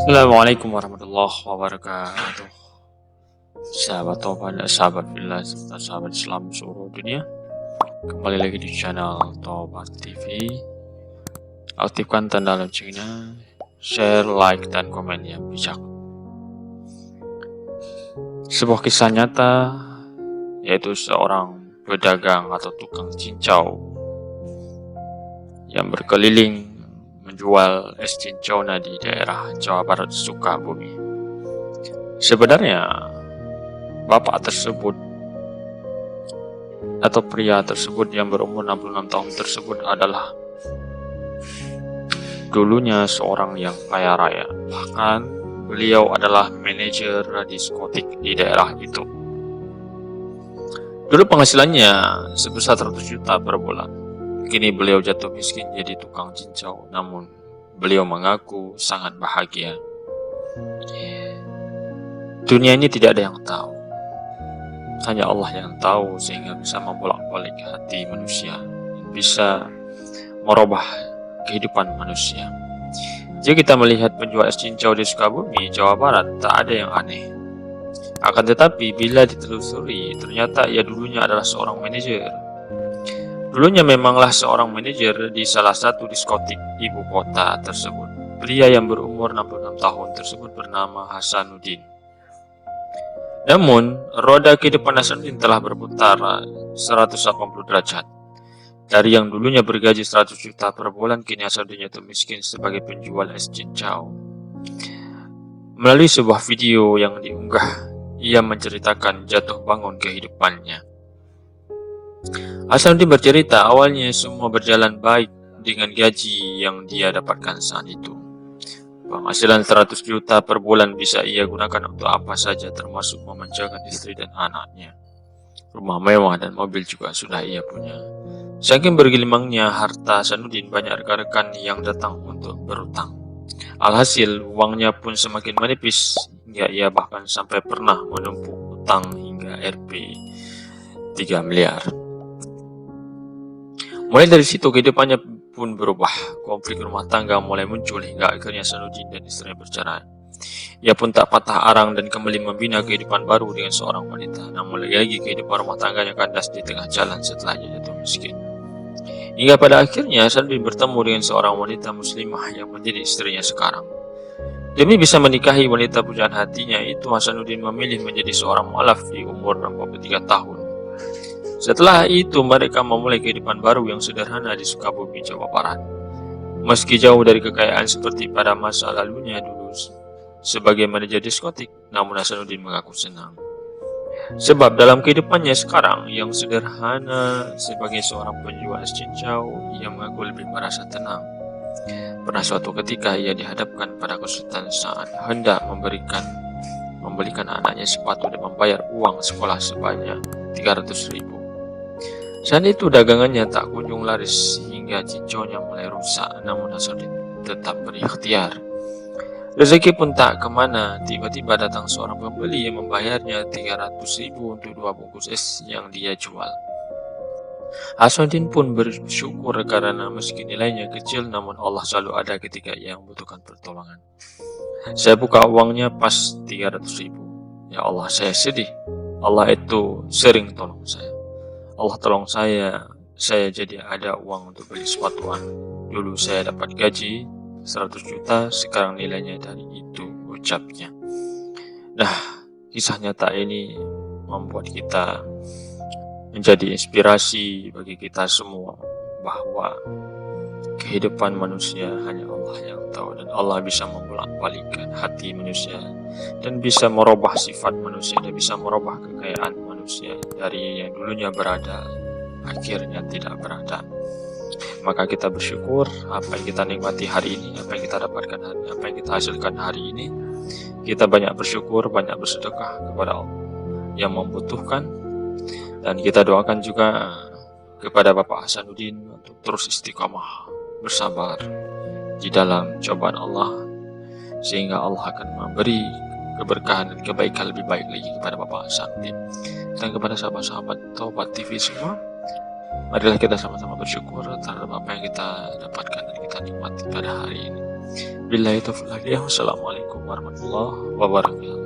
Assalamualaikum warahmatullahi wabarakatuh. Sahabat Toba dan sahabat Villa serta sahabat Islam seluruh dunia, kembali lagi di channel Toba TV. Aktifkan tanda loncengnya, share, like, dan komen yang bijak. Sebuah kisah nyata, yaitu seorang pedagang atau tukang cincau yang berkeliling menjual es cincaunya di daerah Jawa Barat Sukabumi. Sebenarnya bapak tersebut atau pria tersebut yang berumur 66 tahun tersebut adalah dulunya seorang yang kaya raya. Bahkan beliau adalah manajer diskotik di daerah itu. Dulu penghasilannya sebesar 100 juta per bulan. Kini beliau jatuh miskin jadi tukang cincau, namun beliau mengaku sangat bahagia. Dunia ini tidak ada yang tahu, hanya Allah yang tahu, sehingga bisa membolak-balik hati manusia, bisa merubah kehidupan manusia. Jika kita melihat penjual es cincau di Sukabumi, Jawa Barat, tak ada yang aneh. Akan tetapi bila ditelusuri, ternyata ia dulunya adalah seorang manajer. Dulunya memanglah seorang manajer di salah satu diskotik ibu kota tersebut. Pria yang berumur 66 tahun tersebut bernama Hasanuddin. Namun, roda kehidupan Hasanuddin telah berputar 180 derajat. Dari yang dulunya bergaji 100 juta per bulan, kini Hasanuddin jatuh miskin sebagai penjual es cincau. Melalui sebuah video yang diunggah, ia menceritakan jatuh bangun kehidupannya. Hasanuddin bercerita awalnya semua berjalan baik dengan gaji yang dia dapatkan saat itu. Penghasilan 100 juta per bulan bisa ia gunakan untuk apa saja, termasuk memanjakan istri dan anaknya. Rumah mewah dan mobil juga sudah ia punya. Saking bergelimangnya harta Hasanuddin, banyak rekan-rekan yang datang untuk berutang. Alhasil uangnya pun semakin menipis, hingga ia bahkan sampai pernah menumpuk utang hingga Rp 3 miliar. Mulai dari situ kehidupannya pun berubah. Konflik rumah tangga mulai muncul hingga akhirnya Hasanuddin dan istrinya bercerai. Ia pun tak patah arang dan kembali membina kehidupan baru dengan seorang wanita. Namun lagi-lagi kehidupan rumah tangganya kandas di tengah jalan setelah ia jatuh miskin. Hingga pada akhirnya Hasanuddin bertemu dengan seorang wanita muslimah yang menjadi istrinya sekarang. Demi bisa menikahi wanita pujaan hatinya itu, Hasanuddin memilih menjadi seorang mualaf di umur 63 tahun. Setelah itu mereka memulai kehidupan baru yang sederhana di Sukabumi, Jawa Barat. Meski jauh dari kekayaan seperti pada masa lalunya dulu sebagai manajer diskotik, namun Hasanuddin mengaku senang. Sebab dalam kehidupannya sekarang yang sederhana sebagai seorang penjual es cincau, ia mengaku lebih merasa tenang. Pernah suatu ketika ia dihadapkan pada kesulitan saat hendak membelikan anaknya sepatu dan membayar uang sekolah sebanyak 300.000. Saat itu dagangannya tak kunjung laris hingga cincaunya mulai rusak, namun Hasanuddin tetap berikhtiar. Rezeki pun tak kemana, tiba-tiba datang seorang pembeli yang membayarnya 300.000 untuk 2 bungkus es yang dia jual. Hasanuddin pun bersyukur karena meski nilainya kecil, namun Allah selalu ada ketika ia membutuhkan pertolongan. Saya buka uangnya pas 300.000. Ya Allah, saya sedih. Allah itu sering tolong saya. Allah tolong saya jadi ada uang untuk beli sepatuan. Dulu saya dapat gaji 100 juta, sekarang nilainya dari itu, ucapnya. Nah, kisah nyata ini membuat kita menjadi inspirasi bagi kita semua bahwa kehidupan manusia hanya Allah yang tahu, dan Allah bisa membolak-balikkan hati manusia dan bisa merubah sifat manusia dan bisa merubah kekayaan manusia dari yang dulunya berada akhirnya tidak berada. Maka kita bersyukur apa yang kita nikmati hari ini, apa yang kita dapatkan hari ini, apa yang kita hasilkan hari ini. Kita banyak bersyukur, banyak bersedekah kepada Allah yang membutuhkan, dan kita doakan juga kepada Bapak Hasanuddin untuk terus istiqamah, bersabar di dalam cobaan Allah, sehingga Allah akan memberi keberkahan dan kebaikan lebih baik lagi kepada Bapak Hasanuddin. Dan kepada sahabat-sahabat Toba TV semua, marilah kita sama-sama bersyukur terhadap apa yang kita dapatkan dan kita nikmati pada hari ini. Billahi taufiq wal hidayah. Wassalamualaikum warahmatullahi wabarakatuh.